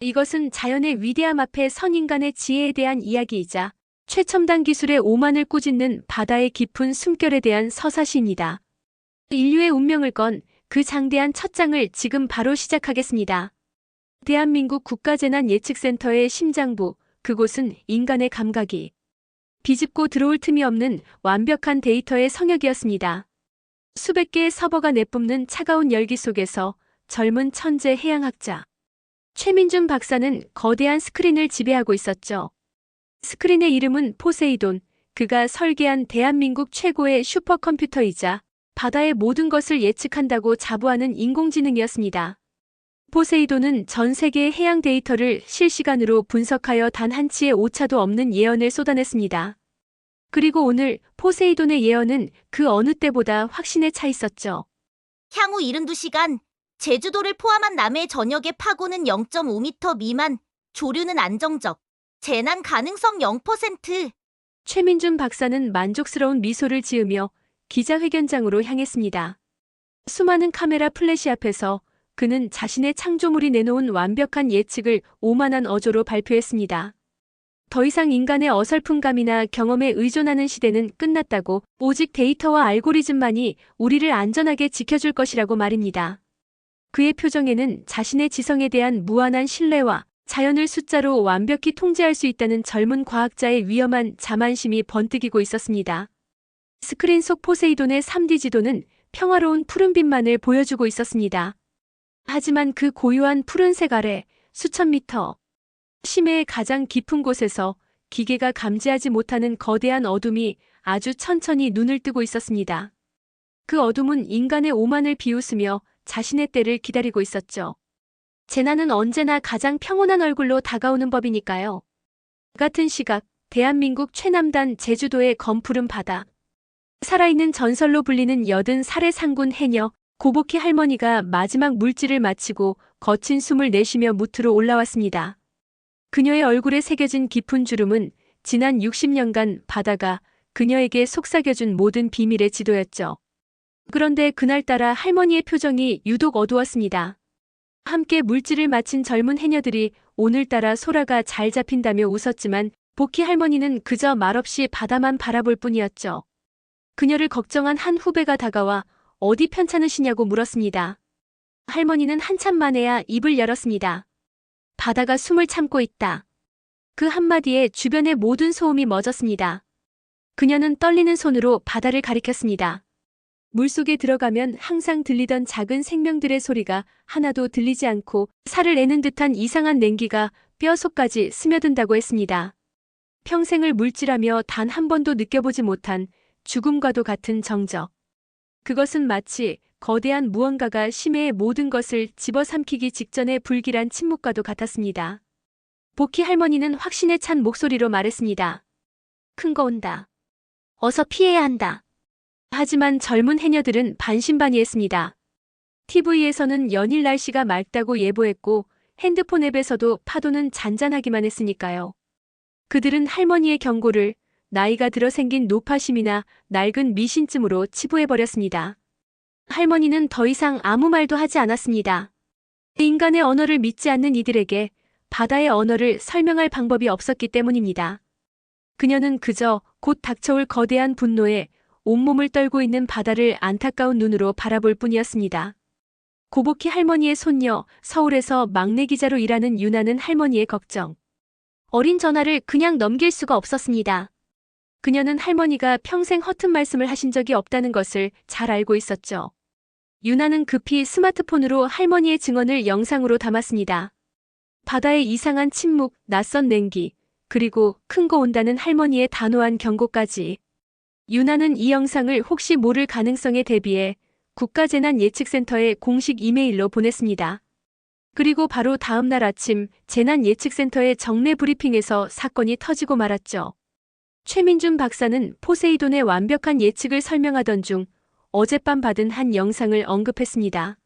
이것은 자연의 위대함 앞에 선 인간의 지혜에 대한 이야기이자 최첨단 기술의 오만을 꾸짖는 바다의 깊은 숨결에 대한 서사시입니다. 인류의 운명을 건 그 장대한 첫 장을 지금 바로 시작하겠습니다. 대한민국 국가재난예측센터의 심장부, 그곳은 인간의 감각이 비집고 들어올 틈이 없는 완벽한 데이터의 성역이었습니다. 수백 개의 서버가 내뿜는 차가운 열기 속에서 젊은 천재 해양학자 최민준 박사는 거대한 스크린을 지배하고 있었죠. 스크린의 이름은 포세이돈, 그가 설계한 대한민국 최고의 슈퍼컴퓨터이자 바다의 모든 것을 예측한다고 자부하는 인공지능이었습니다. 포세이돈은 전 세계의 해양 데이터를 실시간으로 분석하여 단 한치의 오차도 없는 예언을 쏟아냈습니다. 그리고 오늘 포세이돈의 예언은 그 어느 때보다 확신에 차 있었죠. 향후 72시간, 제주도를 포함한 남해 전역의 파고는 0.5m 미만, 조류는 안정적, 재난 가능성 0%. 최민준 박사는 만족스러운 미소를 지으며 기자회견장으로 향했습니다. 수많은 카메라 플래시 앞에서 그는 자신의 창조물이 내놓은 완벽한 예측을 오만한 어조로 발표했습니다. 더 이상 인간의 어설픈감이나 경험에 의존하는 시대는 끝났다고, 오직 데이터와 알고리즘만이 우리를 안전하게 지켜줄 것이라고 말입니다. 그의 표정에는 자신의 지성에 대한 무한한 신뢰와 자연을 숫자로 완벽히 통제할 수 있다는 젊은 과학자의 위험한 자만심이 번뜩이고 있었습니다. 스크린 속 포세이돈의 3D 지도는 평화로운 푸른빛만을 보여주고 있었습니다. 하지만 그 고요한 푸른색 아래 수천 미터 심해의 가장 깊은 곳에서 기계가 감지하지 못하는 거대한 어둠이 아주 천천히 눈을 뜨고 있었습니다. 그 어둠은 인간의 오만을 비웃으며 자신의 때를 기다리고 있었죠. 재난은 언제나 가장 평온한 얼굴로 다가오는 법이니까요. 같은 시각, 대한민국 최남단 제주도의 검푸른 바다. 살아있는 전설로 불리는 80살의 상군 해녀 고복희 할머니가 마지막 물질을 마치고 거친 숨을 내쉬며 무트로 올라왔습니다. 그녀의 얼굴에 새겨진 깊은 주름은 지난 60년간 바다가 그녀에게 속삭여준 모든 비밀의 지도였죠. 그런데 그날따라 할머니의 표정이 유독 어두웠습니다. 함께 물질을 마친 젊은 해녀들이 오늘따라 소라가 잘 잡힌다며 웃었지만 복희 할머니는 그저 말없이 바다만 바라볼 뿐이었죠. 그녀를 걱정한 한 후배가 다가와 어디 편찮으시냐고 물었습니다. 할머니는 한참 만에야 입을 열었습니다. 바다가 숨을 참고 있다. 그 한마디에 주변의 모든 소음이 멎었습니다. 그녀는 떨리는 손으로 바다를 가리켰습니다. 물속에 들어가면 항상 들리던 작은 생명들의 소리가 하나도 들리지 않고 살을 내는 듯한 이상한 냉기가 뼈 속까지 스며든다고 했습니다. 평생을 물질하며 단 한 번도 느껴보지 못한 죽음과도 같은 정적. 그것은 마치 거대한 무언가가 심해의 모든 것을 집어삼키기 직전의 불길한 침묵과도 같았습니다. 복희 할머니는 확신에 찬 목소리로 말했습니다. 큰 거 온다. 어서 피해야 한다. 하지만 젊은 해녀들은 반신반의했습니다. TV에서는 연일 날씨가 맑다고 예보했고 핸드폰 앱에서도 파도는 잔잔하기만 했으니까요. 그들은 할머니의 경고를 나이가 들어 생긴 노파심이나 낡은 미신쯤으로 치부해버렸습니다. 할머니는 더 이상 아무 말도 하지 않았습니다. 인간의 언어를 믿지 않는 이들에게 바다의 언어를 설명할 방법이 없었기 때문입니다. 그녀는 그저 곧 닥쳐올 거대한 분노에 온몸을 떨고 있는 바다를 안타까운 눈으로 바라볼 뿐이었습니다. 고복희 할머니의 손녀, 서울에서 막내 기자로 일하는 유나는 할머니의 걱정. 어린 전화를 그냥 넘길 수가 없었습니다. 그녀는 할머니가 평생 허튼 말씀을 하신 적이 없다는 것을 잘 알고 있었죠. 유나는 급히 스마트폰으로 할머니의 증언을 영상으로 담았습니다. 바다의 이상한 침묵, 낯선 냉기, 그리고 큰 거 온다는 할머니의 단호한 경고까지. 유나는 이 영상을 혹시 모를 가능성에 대비해 국가재난예측센터에 공식 이메일로 보냈습니다. 그리고 바로 다음 날 아침 재난예측센터의 정례 브리핑에서 사건이 터지고 말았죠. 최민준 박사는 포세이돈의 완벽한 예측을 설명하던 중 어젯밤 받은 한 영상을 언급했습니다.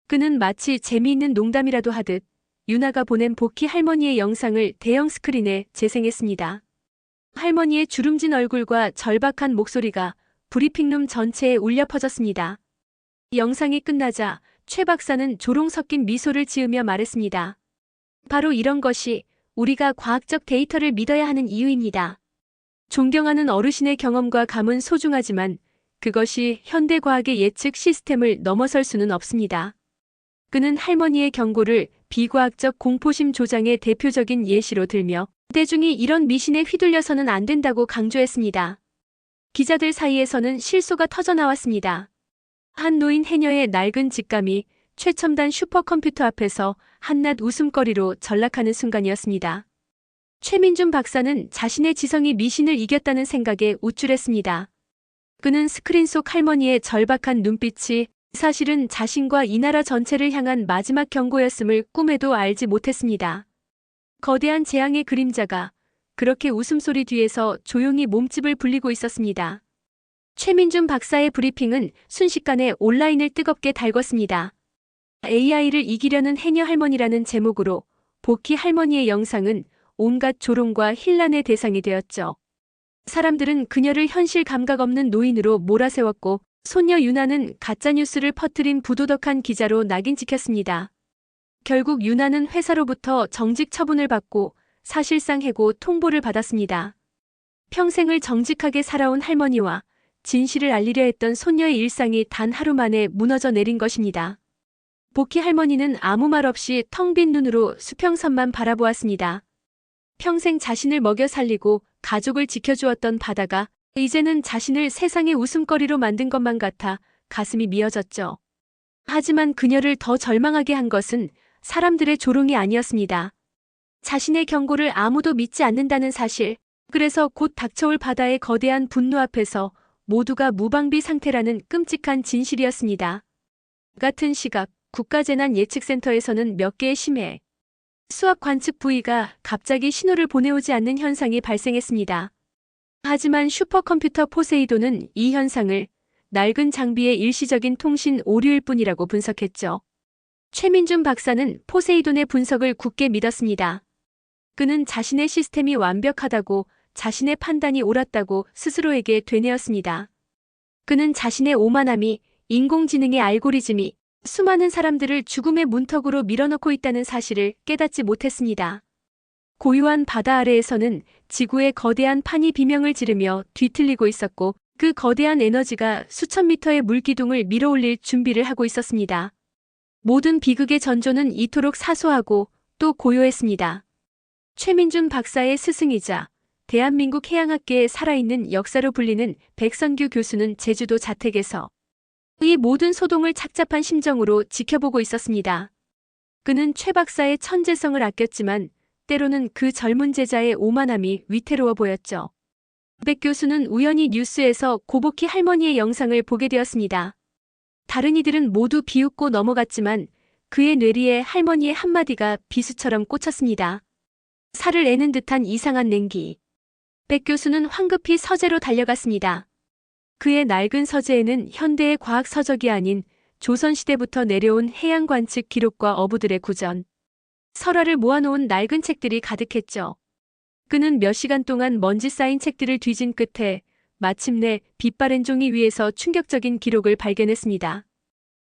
그는 마치 재미있는 농담이라도 하듯 유나가 보낸 복희 할머니의 영상을 대형 스크린에 재생했습니다. 할머니의 주름진 얼굴과 절박한 목소리가 브리핑룸 전체에 울려 퍼졌습니다. 영상이 끝나자 최 박사는 조롱 섞인 미소를 지으며 말했습니다. 바로 이런 것이 우리가 과학적 데이터를 믿어야 하는 이유입니다. 존경하는 어르신의 경험과 감은 소중하지만 그것이 현대 과학의 예측 시스템을 넘어설 수는 없습니다. 그는 할머니의 경고를 비과학적 공포심 조장의 대표적인 예시로 들며 대중이 이런 미신에 휘둘려서는 안 된다고 강조했습니다. 기자들 사이에서는 실소가 터져나왔습니다. 한 노인 해녀의 낡은 직감이 최첨단 슈퍼컴퓨터 앞에서 한낱 웃음거리로 전락하는 순간이었습니다. 최민준 박사는 자신의 지성이 미신을 이겼다는 생각에 우쭐했습니다. 그는 스크린 속 할머니의 절박한 눈빛이 사실은 자신과 이 나라 전체를 향한 마지막 경고였음을 꿈에도 알지 못했습니다. 거대한 재앙의 그림자가 그렇게 웃음소리 뒤에서 조용히 몸집을 불리고 있었습니다. 최민준 박사의 브리핑은 순식간에 온라인을 뜨겁게 달궜습니다. AI를 이기려는 해녀 할머니라는 제목으로 보키 할머니의 영상은 온갖 조롱과 힐난의 대상이 되었죠. 사람들은 그녀를 현실 감각 없는 노인으로 몰아세웠고 소녀 유나는 가짜뉴스를 퍼뜨린 부도덕한 기자로 낙인 찍혔습니다. 결국 유나는 회사로부터 정직 처분을 받고 사실상 해고 통보를 받았습니다. 평생을 정직하게 살아온 할머니와 진실을 알리려 했던 소녀의 일상이 단 하루 만에 무너져 내린 것입니다. 보키 할머니는 아무 말 없이 텅 빈 눈으로 수평선만 바라보았습니다. 평생 자신을 먹여 살리고 가족을 지켜주었던 바다가 이제는 자신을 세상의 웃음거리로 만든 것만 같아 가슴이 미어졌죠. 하지만 그녀를 더 절망하게 한 것은 사람들의 조롱이 아니었습니다. 자신의 경고를 아무도 믿지 않는다는 사실, 그래서 곧 닥쳐올 바다의 거대한 분노 앞에서 모두가 무방비 상태라는 끔찍한 진실이었습니다. 같은 시각, 국가재난예측센터에서는 몇 개의 심해 수학 관측 부위가 갑자기 신호를 보내오지 않는 현상이 발생했습니다. 하지만 슈퍼컴퓨터 포세이돈은 이 현상을 낡은 장비의 일시적인 통신 오류일 뿐이라고 분석했죠. 최민준 박사는 포세이돈의 분석을 굳게 믿었습니다. 그는 자신의 시스템이 완벽하다고, 자신의 판단이 옳았다고 스스로에게 되뇌었습니다. 그는 자신의 오만함이, 인공지능의 알고리즘이 수많은 사람들을 죽음의 문턱으로 밀어넣고 있다는 사실을 깨닫지 못했습니다. 고요한 바다 아래에서는 지구의 거대한 판이 비명을 지르며 뒤틀리고 있었고 그 거대한 에너지가 수천 미터의 물기둥을 밀어올릴 준비를 하고 있었습니다. 모든 비극의 전조는 이토록 사소하고 또 고요했습니다. 최민준 박사의 스승이자 대한민국 해양학계의 살아있는 역사로 불리는 백선규 교수는 제주도 자택에서 이 모든 소동을 착잡한 심정으로 지켜보고 있었습니다. 그는 최 박사의 천재성을 아꼈지만 때로는 그 젊은 제자의 오만함이 위태로워 보였죠. 백 교수는 우연히 뉴스에서 고보키 할머니의 영상을 보게 되었습니다. 다른 이들은 모두 비웃고 넘어갔지만 그의 뇌리에 할머니의 한마디가 비수처럼 꽂혔습니다. 살을 애는 듯한 이상한 냉기. 백 교수는 황급히 서재로 달려갔습니다. 그의 낡은 서재에는 현대의 과학 서적이 아닌 조선시대부터 내려온 해양 관측 기록과 어부들의 구전, 설화를 모아놓은 낡은 책들이 가득했죠. 그는 몇 시간 동안 먼지 쌓인 책들을 뒤진 끝에 마침내 빛바랜 종이 위에서 충격적인 기록을 발견했습니다.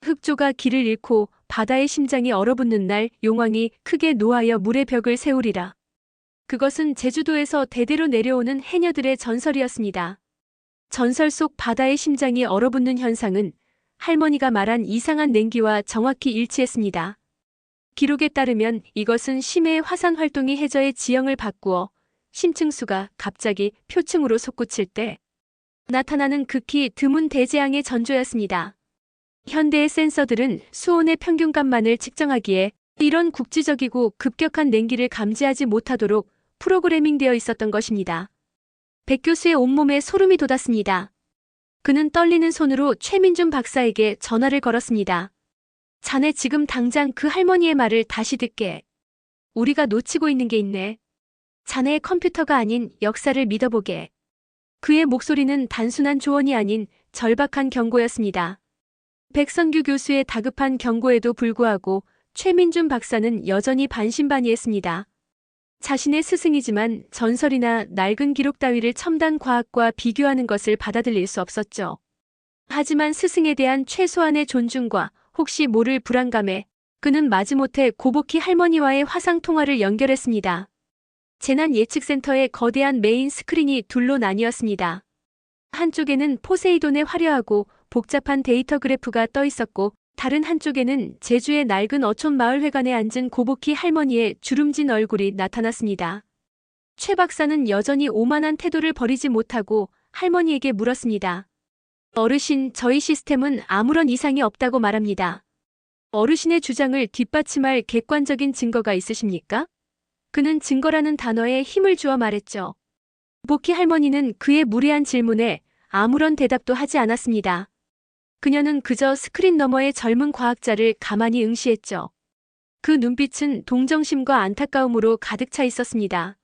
흑조가 길을 잃고 바다의 심장이 얼어붙는 날 용왕이 크게 노하여 물의 벽을 세우리라. 그것은 제주도에서 대대로 내려오는 해녀들의 전설이었습니다. 전설 속 바다의 심장이 얼어붙는 현상은 할머니가 말한 이상한 냉기와 정확히 일치했습니다. 기록에 따르면 이것은 심해의 화산 활동이 해저의 지형을 바꾸어 심층수가 갑자기 표층으로 솟구칠 때 나타나는 극히 드문 대재앙의 전조였습니다. 현대의 센서들은 수온의 평균값만을 측정하기에 이런 국지적이고 급격한 냉기를 감지하지 못하도록 프로그래밍되어 있었던 것입니다. 백 교수의 온몸에 소름이 돋았습니다. 그는 떨리는 손으로 최민준 박사에게 전화를 걸었습니다. 자네 지금 당장 그 할머니의 말을 다시 듣게. 우리가 놓치고 있는 게 있네. 자네의 컴퓨터가 아닌 역사를 믿어보게. 그의 목소리는 단순한 조언이 아닌 절박한 경고였습니다. 백선규 교수의 다급한 경고에도 불구하고 최민준 박사는 여전히 반신반의했습니다. 자신의 스승이지만 전설이나 낡은 기록 따위를 첨단 과학과 비교하는 것을 받아들일 수 없었죠. 하지만 스승에 대한 최소한의 존중과 혹시 모를 불안감에 그는 마지못해 고보키 할머니와의 화상 통화를 연결했습니다. 재난 예측센터의 거대한 메인 스크린이 둘로 나뉘었습니다. 한쪽에는 포세이돈의 화려하고 복잡한 데이터 그래프가 떠 있었고, 다른 한쪽에는 제주의 낡은 어촌 마을회관에 앉은 고보키 할머니의 주름진 얼굴이 나타났습니다. 최 박사는 여전히 오만한 태도를 버리지 못하고 할머니에게 물었습니다. 어르신, 저희 시스템은 아무런 이상이 없다고 말합니다. 어르신의 주장을 뒷받침할 객관적인 증거가 있으십니까? 그는 증거라는 단어에 힘을 주어 말했죠. 보키 할머니는 그의 무례한 질문에 아무런 대답도 하지 않았습니다. 그녀는 그저 스크린 너머의 젊은 과학자를 가만히 응시했죠. 그 눈빛은 동정심과 안타까움으로 가득 차 있었습니다.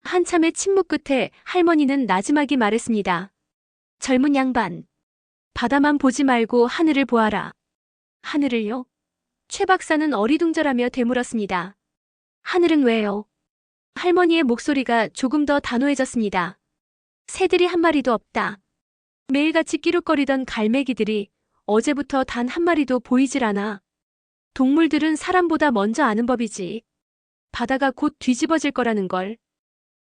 한참의 침묵 끝에 할머니는 나지막이 말했습니다. 젊은 양반, 바다만 보지 말고 하늘을 보아라. 하늘을요? 최 박사는 어리둥절하며 되물었습니다. 하늘은 왜요? 할머니의 목소리가 조금 더 단호해졌습니다. 새들이 한 마리도 없다. 매일같이 끼룩거리던 갈매기들이 어제부터 단 한 마리도 보이질 않아. 동물들은 사람보다 먼저 아는 법이지. 바다가 곧 뒤집어질 거라는 걸.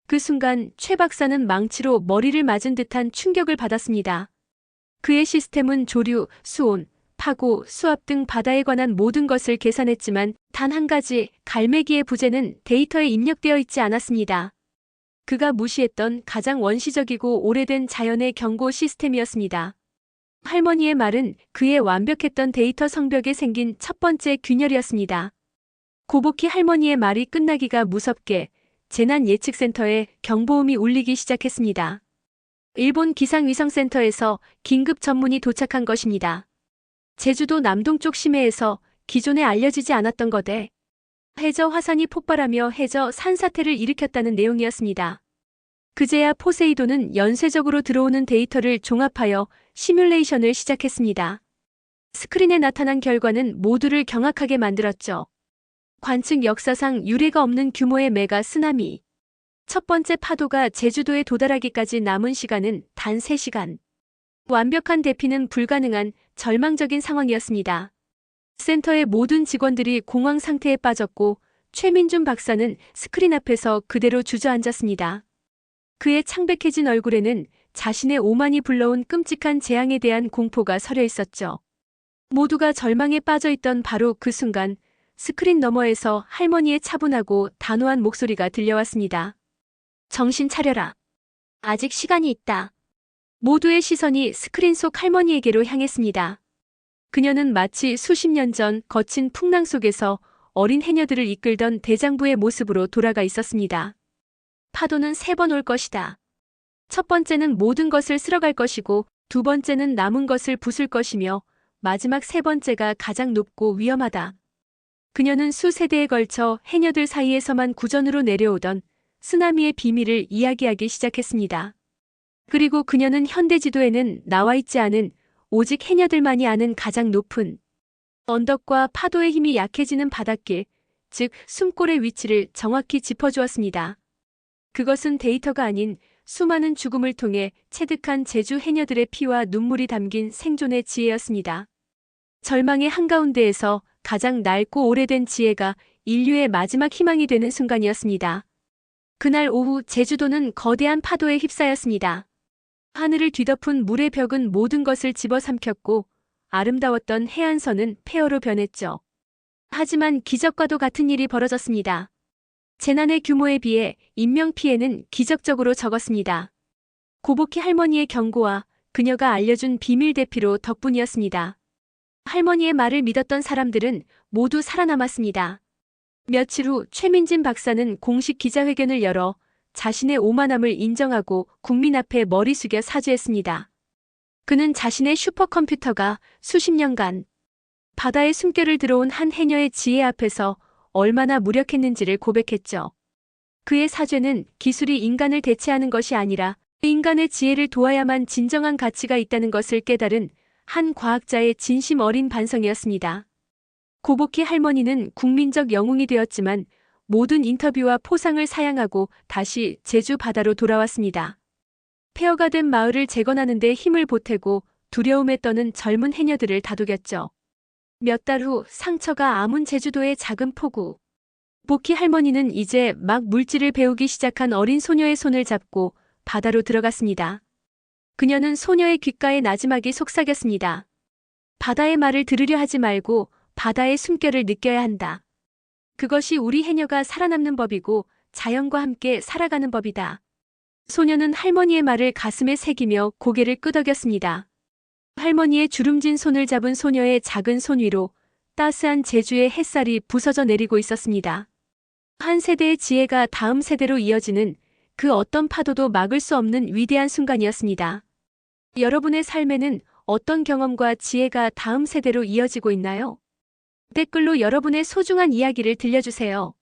그 순간 최 박사는 망치로 머리를 맞은 듯한 충격을 받았습니다. 그의 시스템은 조류, 수온, 파고, 수압 등 바다에 관한 모든 것을 계산했지만 단 한 가지, 갈매기의 부재는 데이터에 입력되어 있지 않았습니다. 그가 무시했던 가장 원시적이고 오래된 자연의 경고 시스템이었습니다. 할머니의 말은 그의 완벽했던 데이터 성벽에 생긴 첫 번째 균열이었습니다. 고보키 할머니의 말이 끝나기가 무섭게 재난 예측센터에 경보음이 울리기 시작했습니다. 일본 기상위성센터에서 긴급 전문이 도착한 것입니다. 제주도 남동쪽 심해에서 기존에 알려지지 않았던 거대 해저 화산이 폭발하며 해저 산사태를 일으켰다는 내용이었습니다. 그제야 포세이돈은 연쇄적으로 들어오는 데이터를 종합하여 시뮬레이션을 시작했습니다. 스크린에 나타난 결과는 모두를 경악하게 만들었죠. 관측 역사상 유례가 없는 규모의 메가 쓰나미. 첫 번째 파도가 제주도에 도달하기까지 남은 시간은 단 3시간. 완벽한 대피는 불가능한 절망적인 상황이었습니다. 센터의 모든 직원들이 공황 상태에 빠졌고 최민준 박사는 스크린 앞에서 그대로 주저앉았습니다. 그의 창백해진 얼굴에는 자신의 오만이 불러온 끔찍한 재앙에 대한 공포가 서려 있었죠. 모두가 절망에 빠져있던 바로 그 순간 스크린 너머에서 할머니의 차분하고 단호한 목소리가 들려왔습니다. 정신 차려라. 아직 시간이 있다. 모두의 시선이 스크린 속 할머니에게로 향했습니다. 그녀는 마치 수십 년 전 거친 풍랑 속에서 어린 해녀들을 이끌던 대장부의 모습으로 돌아가 있었습니다. 파도는 3번 올 것이다. 첫 번째는 모든 것을 쓸어갈 것이고, 두 번째는 남은 것을 부술 것이며, 마지막 3번째가 가장 높고 위험하다. 그녀는 수세대에 걸쳐 해녀들 사이에서만 구전으로 내려오던 쓰나미의 비밀을 이야기하기 시작했습니다. 그리고 그녀는 현대 지도에는 나와 있지 않은 오직 해녀들만이 아는 가장 높은 언덕과 파도의 힘이 약해지는 바닷길, 즉 숨골의 위치를 정확히 짚어주었습니다. 그것은 데이터가 아닌 수많은 죽음을 통해 체득한 제주 해녀들의 피와 눈물이 담긴 생존의 지혜였습니다. 절망의 한가운데에서 가장 낡고 오래된 지혜가 인류의 마지막 희망이 되는 순간이었습니다. 그날 오후 제주도는 거대한 파도에 휩싸였습니다. 하늘을 뒤덮은 물의 벽은 모든 것을 집어삼켰고 아름다웠던 해안선은 폐허로 변했죠. 하지만 기적과도 같은 일이 벌어졌습니다. 재난의 규모에 비해 인명피해는 기적적으로 적었습니다. 고보키 할머니의 경고와 그녀가 알려준 비밀 대피로 덕분이었습니다. 할머니의 말을 믿었던 사람들은 모두 살아남았습니다. 며칠 후 최민진 박사는 공식 기자회견을 열어 자신의 오만함을 인정하고 국민 앞에 머리 숙여 사죄했습니다. 그는 자신의 슈퍼컴퓨터가 수십 년간 바다의 숨결을 들어온 한 해녀의 지혜 앞에서 얼마나 무력했는지를 고백했죠. 그의 사죄는 기술이 인간을 대체하는 것이 아니라 인간의 지혜를 도와야만 진정한 가치가 있다는 것을 깨달은 한 과학자의 진심 어린 반성이었습니다. 고보키 할머니는 국민적 영웅이 되었지만 모든 인터뷰와 포상을 사양하고 다시 제주 바다로 돌아왔습니다. 폐허가 된 마을을 재건하는 데 힘을 보태고 두려움에 떠는 젊은 해녀들을 다독였죠. 몇 달 후 상처가 아문 제주도의 작은 포구. 보키 할머니는 이제 막 물질을 배우기 시작한 어린 소녀의 손을 잡고 바다로 들어갔습니다. 그녀는 소녀의 귓가에 나지막이 속삭였습니다. 바다의 말을 들으려 하지 말고 바다의 숨결을 느껴야 한다. 그것이 우리 해녀가 살아남는 법이고 자연과 함께 살아가는 법이다. 소녀는 할머니의 말을 가슴에 새기며 고개를 끄덕였습니다. 할머니의 주름진 손을 잡은 소녀의 작은 손 위로 따스한 제주의 햇살이 부서져 내리고 있었습니다. 한 세대의 지혜가 다음 세대로 이어지는 그 어떤 파도도 막을 수 없는 위대한 순간이었습니다. 여러분의 삶에는 어떤 경험과 지혜가 다음 세대로 이어지고 있나요? 댓글로 여러분의 소중한 이야기를 들려주세요.